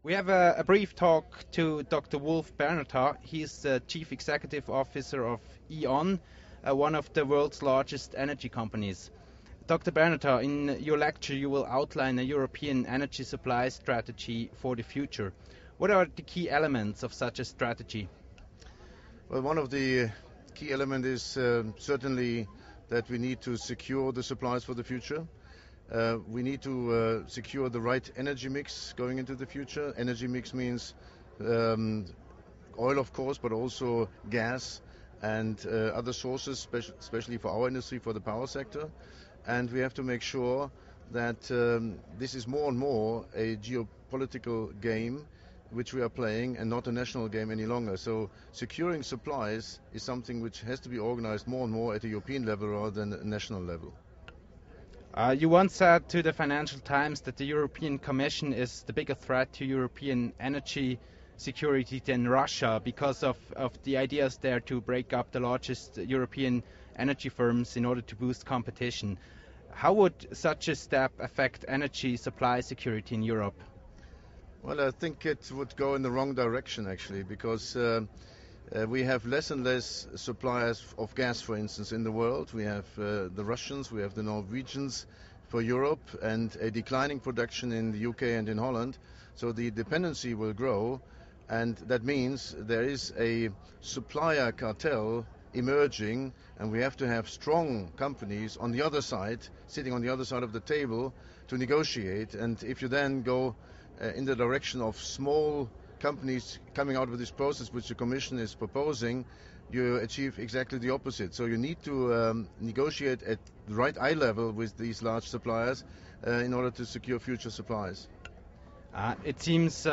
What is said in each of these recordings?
We have a brief talk to Dr. Wulf Bernotat. He's the Chief Executive Officer of E.ON, one of the world's largest energy companies. Dr. Bernotat, in your lecture you will outline a European energy supply strategy for the future. What are the key elements of such a strategy? Well, one of the key elements is certainly that we need to secure the supplies for the future. We need to secure the right energy mix going into the future. Energy mix means oil, of course, but also gas and other sources, especially for our industry, for the power sector. And we have to make sure that this is more and more a geopolitical game which we are playing and not a national game any longer. So securing supplies is something which has to be organized more and more at a European level rather than a national level. You once said to the Financial Times that the European Commission is the bigger threat to European energy security than Russia because of the ideas there to break up the largest European energy firms in order to boost competition. How would such a step affect energy supply security in Europe? Well, I think it would go in the wrong direction, actually, because we have less and less suppliers of gas, for instance, in the world. We have the Russians, we have the Norwegians for Europe, and a declining production in the UK and in Holland. So the dependency will grow, and that means there is a supplier cartel emerging, and we have to have strong companies on the other side, sitting on the other side of the table to negotiate. And if you then go in the direction of small companies coming out of this process which the Commission is proposing, you achieve exactly the opposite. So you need to negotiate at the right eye level with these large suppliers in order to secure future supplies. It seems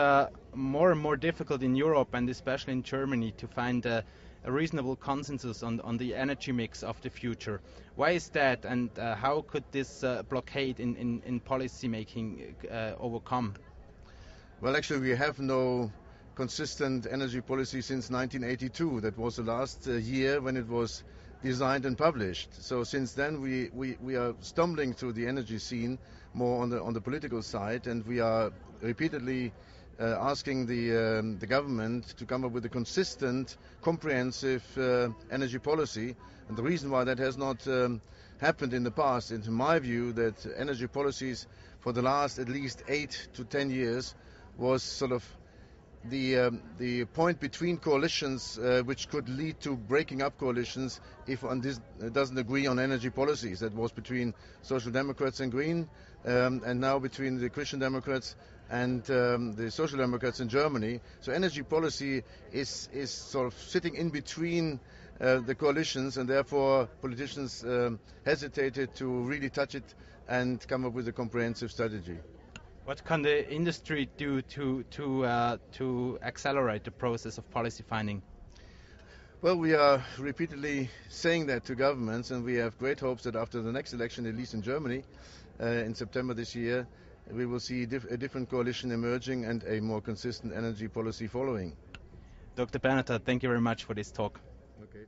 more and more difficult in Europe and especially in Germany to find a reasonable consensus on the energy mix of the future. Why is that, and how could this blockade in policy making overcome? Well, actually, we have no consistent energy policy since 1982. That was the last year when it was designed and published. So since then, we are stumbling through the energy scene more on the political side, and we are repeatedly asking the government to come up with a consistent, comprehensive energy policy. And the reason why that has not happened in the past, in my view, that energy policies for the last at least 8 to 10 years was sort of the point between coalitions which could lead to breaking up coalitions if one doesn't agree on energy policies. That was between Social Democrats and Green, and now between the Christian Democrats and the Social Democrats in Germany. So energy policy is sort of sitting in between the coalitions, and therefore politicians hesitated to really touch it and come up with a comprehensive strategy. What can the industry do to accelerate the process of policy finding? Well, we are repeatedly saying that to governments, and we have great hopes that after the next election, at least in Germany, in September this year, we will see a different coalition emerging and a more consistent energy policy following. Dr. Bernotat, thank you very much for this talk. Okay.